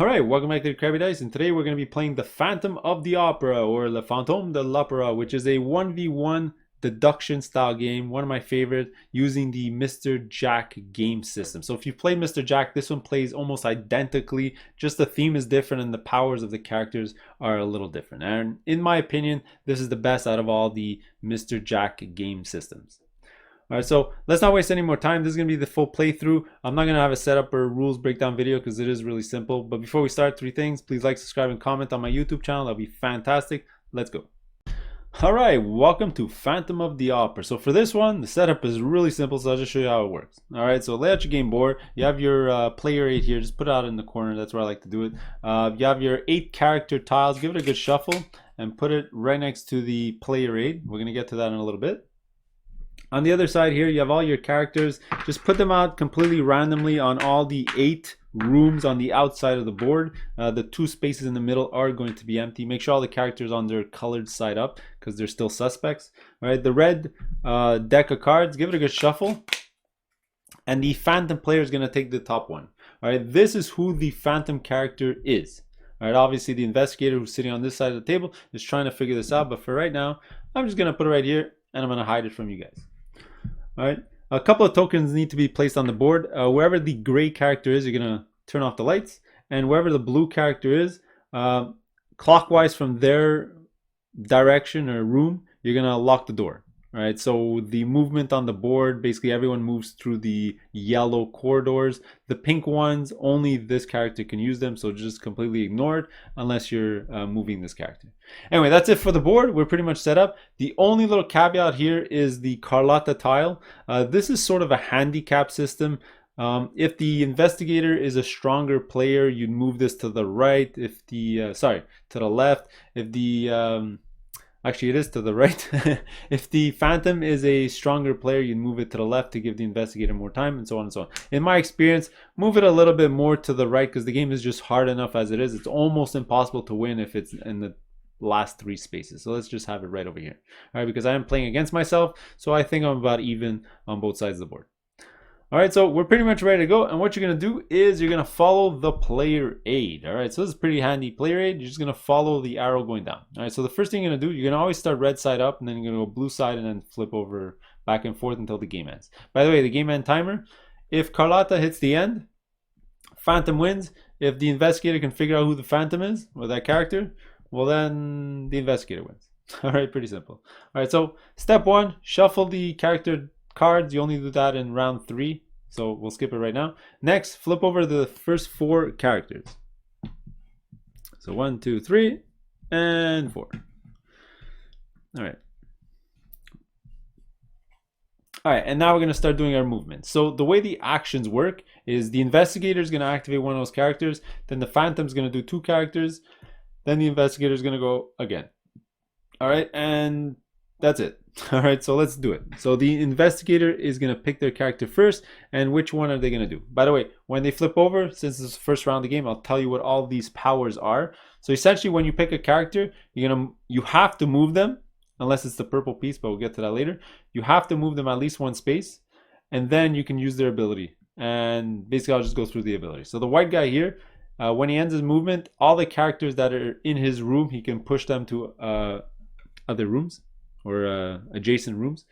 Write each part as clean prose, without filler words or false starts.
Alright, welcome back to Crabby Dice, and today we're going to be playing the Phantom of the Opera, or Le Fantôme de l'Opéra, which is a 1v1 deduction style game, one of my favorite, using the Mr. Jack game system. So if you've played Mr. Jack, this one plays almost identically, just the theme is different and the powers of the characters are a little different. And in my opinion, this is the best out of all the Mr. Jack game systems. Alright, so let's not waste any more time. This is going to be the full playthrough. I'm not going to have a setup or rules breakdown video because it is really simple. But before we start, three things. Please like, subscribe, and comment on my YouTube channel. That'll be fantastic. Let's go. Alright, welcome to Phantom of the Opera. So for this one, the setup is really simple, so I'll just show you how it works. Alright, so lay out your game board. You have your player 8 here. Just put it out in the corner. That's where I like to do it. You have your 8 character tiles. Give it a good shuffle and put it right next to the player 8. We're going to get to that in a little bit. On the other side here, you have all your characters. Just put them out completely randomly on all the 8 rooms on the outside of the board. The 2 spaces in the middle are going to be empty. Make sure all the characters on their colored side up because they're still suspects. All right, the red deck of cards, give it a good shuffle. And the Phantom player is going to take the top one. All right, this is who the Phantom character is. All right, obviously the investigator who's sitting on this side of the table is trying to figure this out. But for right now, I'm just going to put it right here and I'm going to hide it from you guys. All right, a couple of tokens need to be placed on the board. Wherever the gray character is, you're going to turn off the lights. And wherever the blue character is, clockwise from their direction or room, you're going to lock the door. All right, so the movement on the board, basically everyone moves through the yellow corridors. The pink ones, only this character can use them, so just completely ignore it unless you're moving this character. Anyway, that's it for the board. We're pretty much set up. The only little caveat here is the Carlotta tile. This is sort of a handicap system. If the investigator is a stronger player, you'd move this to the right. If the to the left. If the actually, it is to the right. If the Phantom is a stronger player, you move it to the left to give the investigator more time, and so on and so on. In my experience, move it a little bit more to the right because the game is just hard enough as it is. It's almost impossible to win if it's in the last 3 spaces. So let's just have it right over here. All right, because I am playing against myself, so I think I'm about even on both sides of the board. All right, so we're pretty much ready to go. And what you're going to do is you're going to follow the player aid. All right, so this is pretty handy. Player aid, you're just going to follow the arrow going down. All right, so the first thing you're going to do, you're going to always start red side up, and then you're going to go blue side and then flip over back and forth until the game ends. By the way, the game end timer, if Carlotta hits the end, Phantom wins. If the investigator can figure out who the Phantom is, or that character, well, then the investigator wins. All right, pretty simple. All right, so step 1, shuffle the character cards. You only do that in round 3, so we'll skip it right now. Next, flip over the first 4 characters. So 1, 2, 3, and 4. All right. All right, and now we're going to start doing our movements. So the way the actions work is the investigator is going to activate one of those characters, then the Phantom is going to do 2 characters, then the investigator is going to go again. All right, and that's it. All right, so let's do it. So the investigator is going to pick their character first, and which one are they going to do? By the way, when they flip over, since this is the first round of the game, I'll tell you what all these powers are. So essentially, when you pick a character, you have to move them, unless it's the purple piece, but we'll get to that later. You have to move them at least 1 space, and then you can use their ability. And basically, I'll just go through the ability. So the white guy here, when he ends his movement, all the characters that are in his room, he can push them to other rooms or adjacent rooms.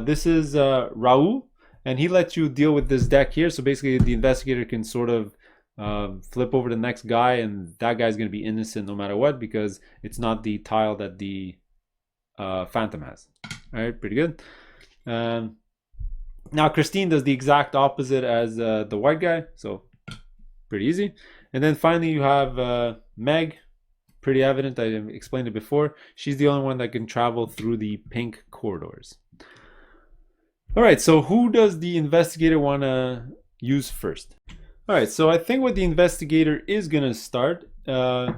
This is Raul, and he lets you deal with this deck here. So basically, the investigator can sort of flip over the next guy, and that guy's going to be innocent no matter what because it's not the tile that the Phantom has. All right, pretty good. Now Christine does the exact opposite as the white guy, so pretty easy. And then finally you have Meg. Pretty evident, I explained it before. She's the only one that can travel through the pink corridors. All right, so who does the investigator want to use first? All right, so I think what the investigator is going to start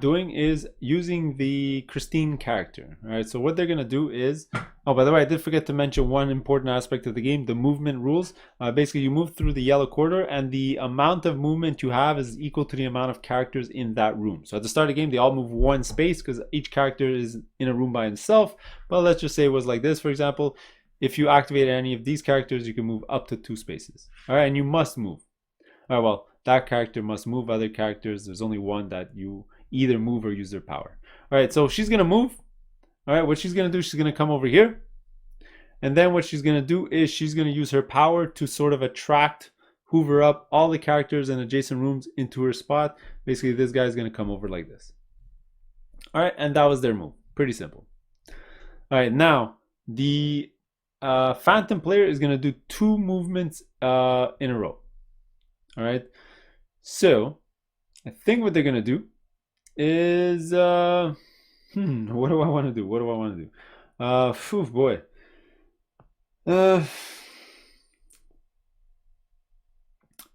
doing is using the Christine character. All right, so what they're going to do is, oh, by the way, I did forget to mention one important aspect of the game, the movement rules. Basically, you move through the yellow corridor, and the amount of movement you have is equal to the amount of characters in that room. So at the start of the game, they all move 1 space because each character is in a room by himself. But let's just say it was like this, for example. If you activate any of these characters, you can move up to 2 spaces. All right, and you must move. All right, well, that character must move. Other characters, there's only one that you either move or use their power. All right, so she's gonna move. All right, what she's gonna do, she's gonna come over here. And then what she's gonna do is she's gonna use her power to sort of attract, hoover up all the characters in adjacent rooms into her spot. Basically, this guy's gonna come over like this. All right, and that was their move. Pretty simple. All right, now the Phantome player is gonna do 2 movements in a row. All right, so I think what they're gonna do is what do I want to do? What do I want to do? Phew, boy.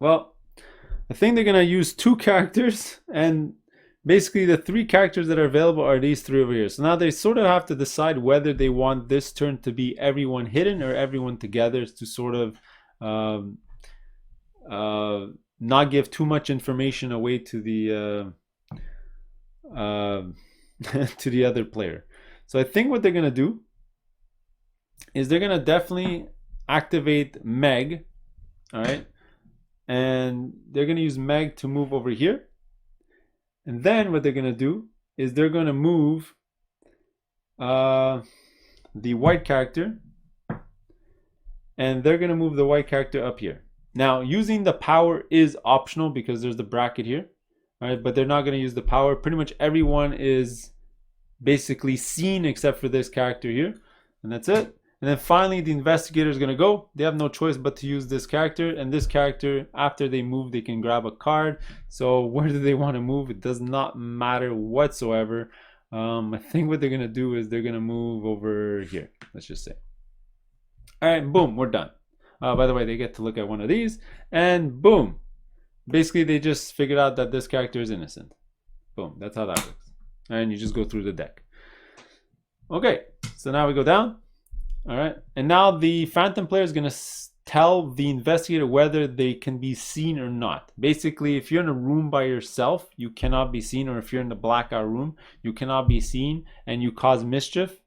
Well, I think they're gonna use 2 characters, and basically the 3 characters that are available are these 3 over here. So now they sort of have to decide whether they want this turn to be everyone hidden or everyone together, to sort of not give too much information away to the to the other player. So I think what they're gonna do is they're gonna definitely activate Meg. All right, and they're gonna use Meg to move over here. And then what they're gonna do is they're gonna move the white character, and they're gonna move the white character up here. Now, using the power is optional because there's the bracket here. All right, but they're not going to use the power. Pretty much everyone is basically seen except for this character here, and that's it. And then finally, the investigator is going to go. They have no choice but to use this character, and this character, after they move, they can grab a card. So where do they want to move? It does not matter whatsoever. I think what they're going to do is they're going to move over here, let's just say. All right, boom, we're done. By the way, they get to look at one of these, and boom. Basically, they just figured out that this character is innocent. Boom, that's how that works. And you just go through the deck. Okay, so now we go down. All right, and now the Phantome player is going to tell the investigator whether they can be seen or not. Basically, if you're in a room by yourself, you cannot be seen, or if you're in the blackout room, you cannot be seen, and you cause mischief.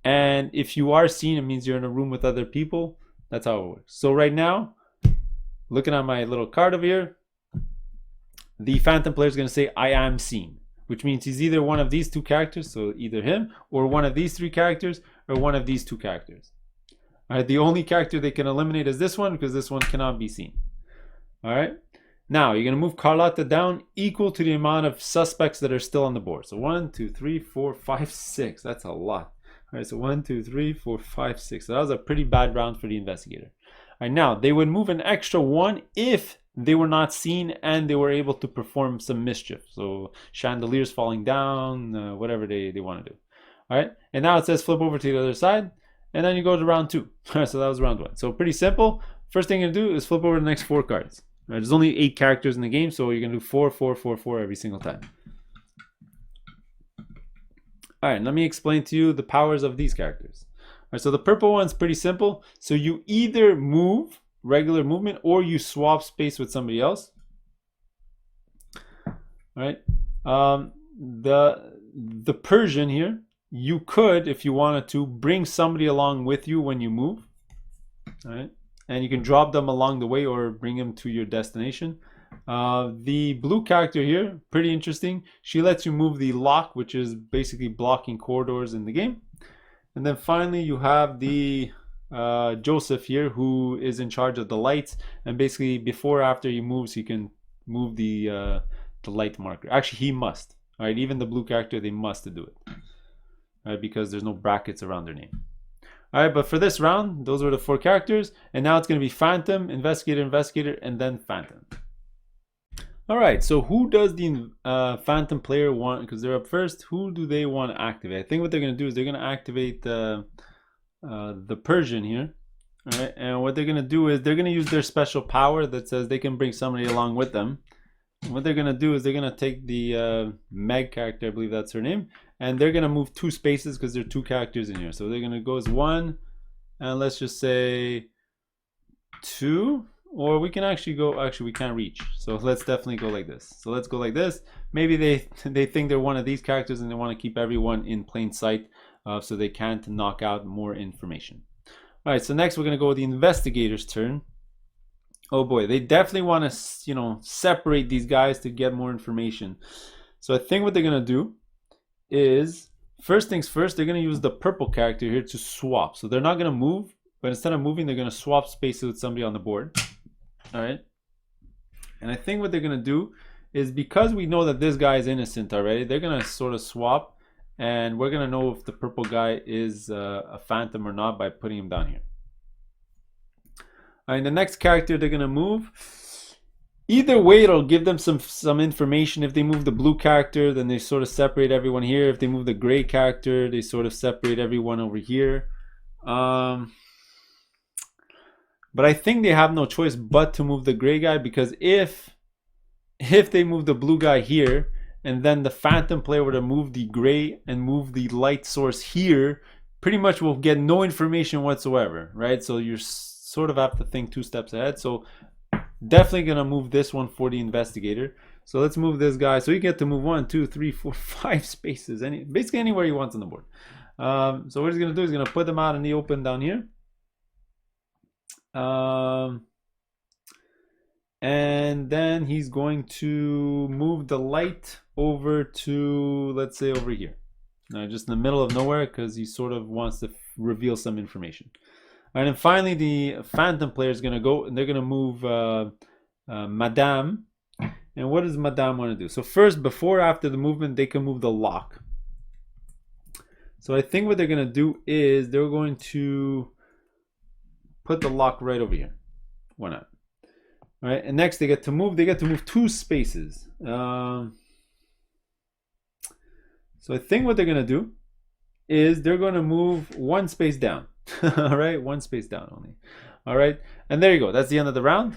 And if you are seen, it means you're in a room with other people. That's how it works. So right now, looking at my little card over here, the Phantome player is going to say, I am seen, which means he's either one of these 2 characters, so either him, or one of these 3 characters, or one of these 2 characters. All right, the only character they can eliminate is this one, because this one cannot be seen. All right, now you're going to move Carlotta down equal to the amount of suspects that are still on the board. So 1, 2, 3, 4, 5, 6. That's a lot. All right, so 1, 2, 3, 4, 5, 6. So that was a pretty bad round for the investigator. All right, now they would move an extra 1 if they were not seen and they were able to perform some mischief. So chandeliers falling down, whatever they want to do. All right, and now it says flip over to the other side, and then you go to round 2. All right, so that was round 1. So pretty simple. First thing you're gonna do is flip over the next 4 cards. All right, there's only 8 characters in the game, so you're gonna do 4, 4, 4, 4 every single time. All right, let me explain to you the powers of these characters. All right, so the purple one's pretty simple. So you either move regular movement or you swap space with somebody else. All right, the Persian here, you could, if you wanted to, bring somebody along with you when you move. All right, and you can drop them along the way or bring them to your destination. The blue character here, pretty interesting. She lets you move the lock, which is basically blocking corridors in the game. And then finally you have the Joseph here, who is in charge of the lights, and basically before or after he moves, he can move the light marker. Actually, he must. All right, even the blue character, they must do it. All right, because there's no brackets around their name. All right, but for this round, those were the 4 characters, and now it's going to be Phantome, Investigator, Investigator, and then Phantome. All right, so who does the Phantome player want? Because they're up first. Who do they want to activate? I think what they're going to do is they're going to activate the Persian here. All right, and what they're going to do is they're going to use their special power that says they can bring somebody along with them. And what they're going to do is they're going to take the Meg character, I believe that's her name, and they're going to move 2 spaces because there are 2 characters in here. So they're going to go as 1, and let's just say 2. Or we can actually go, we can't reach. So let's definitely go like this. So let's go like this. Maybe they think they're one of these characters and they want to keep everyone in plain sight so they can't knock out more information. All right, so next we're going to go with the investigator's turn. Oh boy, they definitely want to, you know, separate these guys to get more information. So I think what they're gonna do is, first things first, they're gonna use the purple character here to swap. So they're not gonna move, but instead of moving, they're gonna swap spaces with somebody on the board. All right. And I think what they're gonna do is, because we know that this guy is innocent already, they're gonna sort of swap, and we're gonna know if the purple guy is a phantom or not by putting him down here. All right, the next character they're gonna move. Either way, it'll give them some information. If they move the blue character, then they sort of separate everyone here. If they move the gray character, they sort of separate everyone over here. But I think they have no choice but to move the gray guy, because if they move the blue guy here, and then the phantom player were to move the gray and move the light source here, pretty much we'll get no information whatsoever, right? So you sort of have to think 2 steps ahead. So definitely gonna move this one for the investigator. So let's move this guy. So you get to move 1, 2, 3, 4, 5 spaces, basically anywhere you want on the board. So what he's gonna do is gonna put them out in the open down here. And then he's going to move the light over to, let's say, over here. Just in the middle of nowhere, because he sort of wants to reveal some information. And then finally, the phantom player is going to go, and they're going to move Madame. And what does Madame want to do? So first, before or after the movement, they can move the lock. So I think what they're going to do is they're going to put the lock right over here. Why not? All right, and next they get to move 2 spaces. So I think what they're going to do is they're going to move 1 space down. All right, 1 space down only. All right, and there you go. That's the end of the round.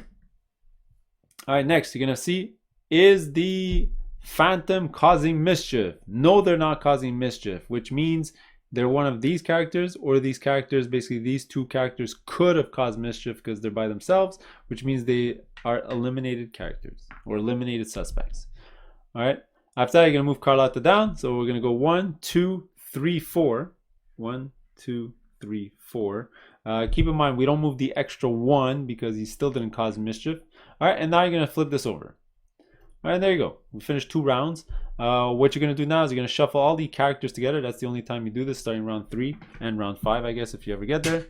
All right, next you're going to see, is the phantom causing mischief? No, they're not causing mischief, which means they're one of these characters, or these characters, basically these 2 characters could have caused mischief because they're by themselves, which means they are eliminated characters or eliminated suspects. All right, after that, you're going to move Carlotta down. So we're going to go 1, 2, 3, 4. 1, 2, 3, 4. Keep in mind, we don't move the extra 1 because he still didn't cause mischief. All right, and now you're going to flip this over. All right, there you go. We finished 2 rounds. What you're going to do now is you're going to shuffle all the characters together. That's the only time you do this, starting round 3 and round 5, I guess, if you ever get there.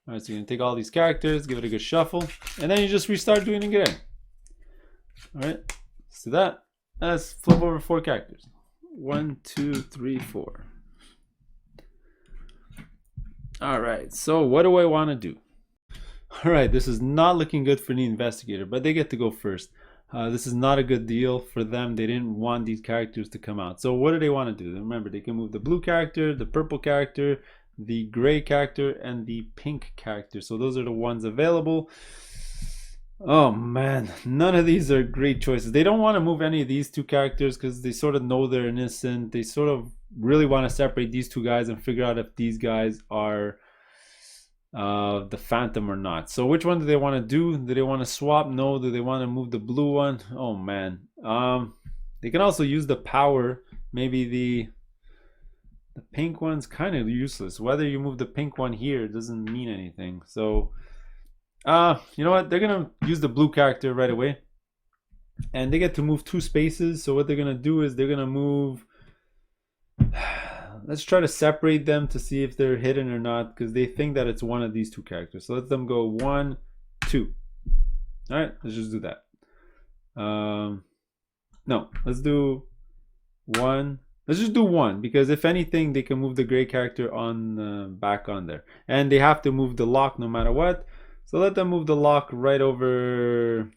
All right, so you're going to take all these characters, give it a good shuffle, and then you just restart doing it again. All right, let's do that. Let's flip over 4 characters. 1, 2, 3, 4. All right, so what do I want to do? All right, this is not looking good for the investigator, but they get to go first. This is not a good deal for them. They didn't want these characters to come out. So what do they want to do? Remember, they can move the blue character, the purple character, the gray character, and the pink character. So those are the ones available. Oh man, none of these are great choices. They don't want to move any of these 2 characters because they sort of know they're innocent. They sort of really want to separate these 2 guys and figure out if these guys are the phantom or not. So which one do they want to do? Do they want to swap? No. Do they want to move the blue one? Oh man. They can also use the power. Maybe the pink one's kind of useless. Whether you move the pink one here doesn't mean anything. So you know what? They're gonna use the blue character right away, and they get to move 2 spaces. So what they're gonna do is they're gonna move. Let's try to separate them to see if they're hidden or not, because they think that it's one of these 2 characters. So let them go 1, 2. All right, let's just do that. No, let's do 1. Let's just do 1, because if anything, they can move the gray character on back on there, and they have to move the lock no matter what. So let them move the lock right over.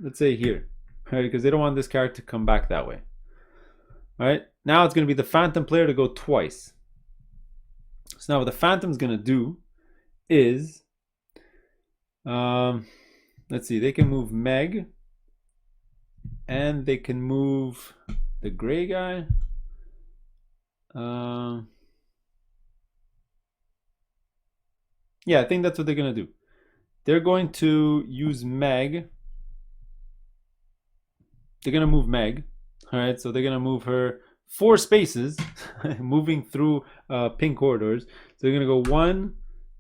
Let's say here. Right, because they don't want this character to come back that way. All right, now it's going to be the phantom player to go twice. So now what the phantom's going to do is, let's see, they can move Meg, and they can move the gray guy. Yeah, I think that's what they're going to do. They're going to use Meg. They're going to move Meg. All right, so they're going to move her 4 spaces, moving through pink corridors. So they're gonna go 1,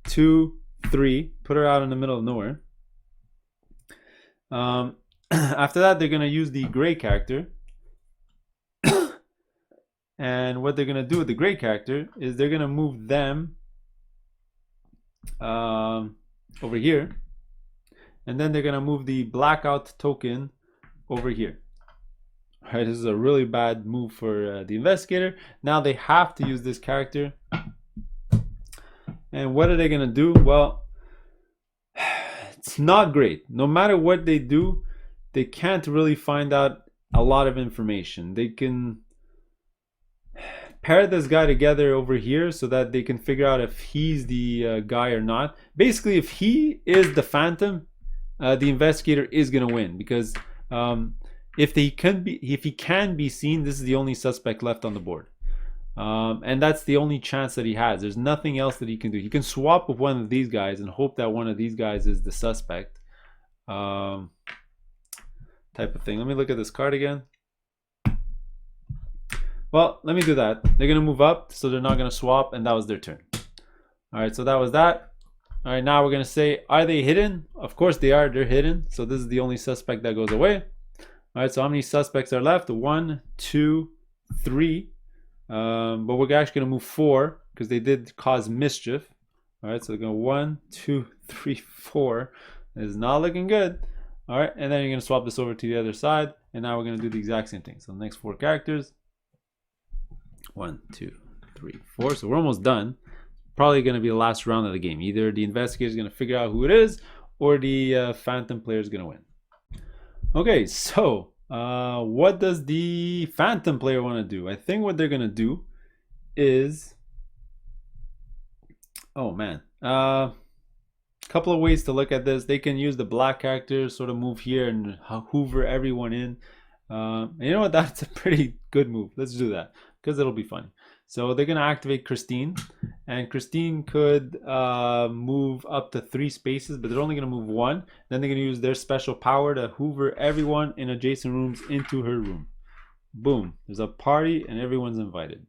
2, 3. Put her out in the middle of nowhere. After that, they're gonna use the gray character. And what they're gonna do with the gray character is they're gonna move them over here, and then they're gonna move the blackout token over here. All right, this is a really bad move for the investigator. Now they have to use this character. And what are they gonna do? Well, it's not great. No matter what they do, they can't really find out a lot of information. They can pair this guy together over here so that they can figure out if he's the guy or not. Basically, if he is the Phantom, the investigator is gonna win, because if he can be seen, this is the only suspect left on the board, and that's the only chance that he has. There's nothing else that he can do. He can swap with one of these guys and hope that one of these guys is the suspect, type of thing. Let me look at this card again. Well, let me do that. They're gonna move up, so they're not gonna swap, and that was their turn. All right, so that was that. All right, now we're gonna say, are they hidden? Of course they are. They're hidden. So this is the only suspect that goes away. All right, so how many suspects are left? 1, 2, 3. But we're actually gonna move 4 because they did cause mischief. All right, so they're going 1, 2, 3, 4. It's not looking good. All right, and then you're gonna swap this over to the other side, and now we're gonna do the exact same thing. So the next 4 characters. 1, 2, 3, 4. So we're almost done. Probably going to be the last round of the game. Either the investigator is going to figure out who it is, or the Phantom player is going to win. Okay, so what does the Phantom player want to do? I think what they're going to do is, oh man, a couple of ways to look at this. They can use the black character, sort of move here and hoover everyone in. And you know what? That's a pretty good move. Let's do that, because it'll be funny. So they're going to activate Christine, and Christine could move up to 3 spaces, but they're only going to move 1. Then they're going to use their special power to hoover everyone in adjacent rooms into her room. Boom. There's a party and everyone's invited.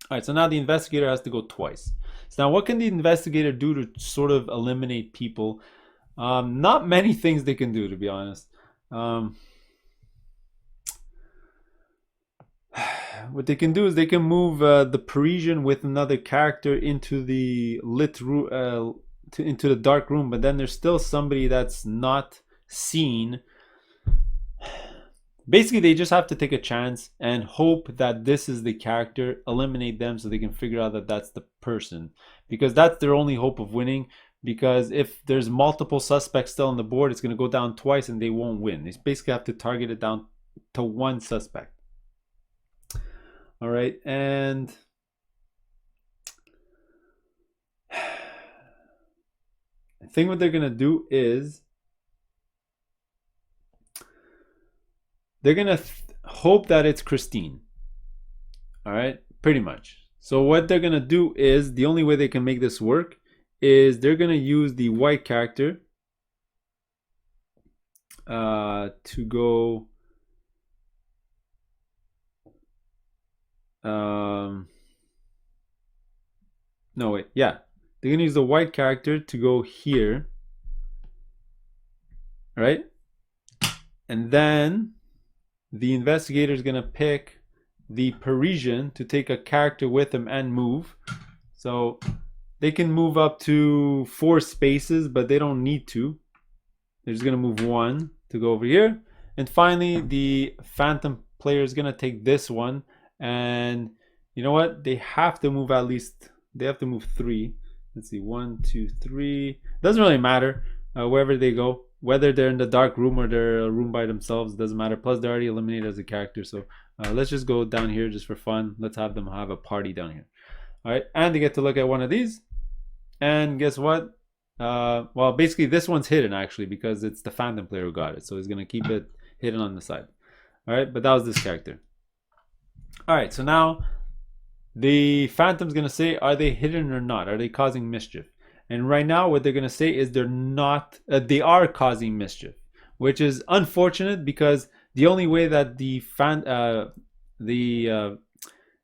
All right, so now the investigator has to go twice. So now what can the investigator do to sort of eliminate people? Not many things they can do, to be honest. What they can do is they can move the Parisian with another character into the lit room, into the dark room, but then there's still somebody that's not seen. Basically, they just have to take a chance and hope that this is the character, eliminate them so they can figure out that that's the person, because that's their only hope of winning. Because if there's multiple suspects still on the board, it's going to go down twice and they won't win. They basically have to target it down to 1 suspect. All right, and I think what they're gonna do is they're gonna hope that it's Christine. All right, pretty much. So what they're gonna do is, the only way they can make this work is they're gonna use the white character to go. No, wait, yeah, they're gonna use the white character to go here, right? And then the investigator is gonna pick the Parisian to take a character with him and move. So they can move up to 4 spaces, but they don't need to. They're just gonna move 1 to go over here. And finally, the Phantom player is gonna take this one. And you know what? They have to move at least, they have to move 3. Let's see, 1, 2, 3. Doesn't really matter wherever they go, whether they're in the dark room or they're a room by themselves, doesn't matter. Plus, they're already eliminated as a character. So let's just go down here just for fun. Let's have them have a party down here. All right, and they get to look at one of these. And guess what? Well, basically, this one's hidden actually, because it's the Phantom player who got it. So he's gonna keep it hidden on the side. All right, but that was this character. All right, so now the Phantom's gonna say, are they hidden or not? Are they causing mischief? And right now what they're gonna say is they're not, they are causing mischief, which is unfortunate, because the only way that the the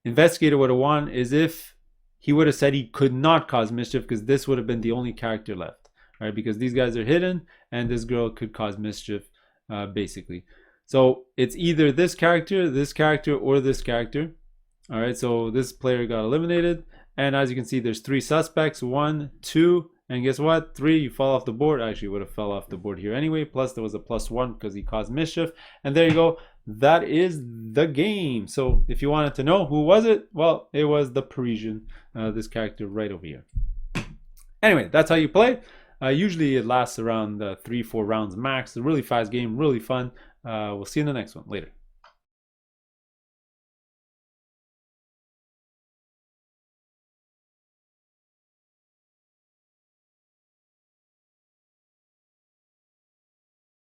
investigator would have won is if he would have said he could not cause mischief, because this would have been the only character left. All right, because these guys are hidden and this girl could cause mischief, basically. So it's either this character, or this character. All right, so this player got eliminated. And as you can see, there's 3 suspects, 1, 2, and guess what? 3, you fall off the board. Actually, would have fell off the board here anyway. Plus, there was a +1 because he caused mischief. And there you go. That is the game. So if you wanted to know who was it, well, it was the Parisian, this character right over here. Anyway, that's how you play. Usually it lasts around 3-4 rounds max. It's a really fast game, really fun. We'll see you in the next one. Later.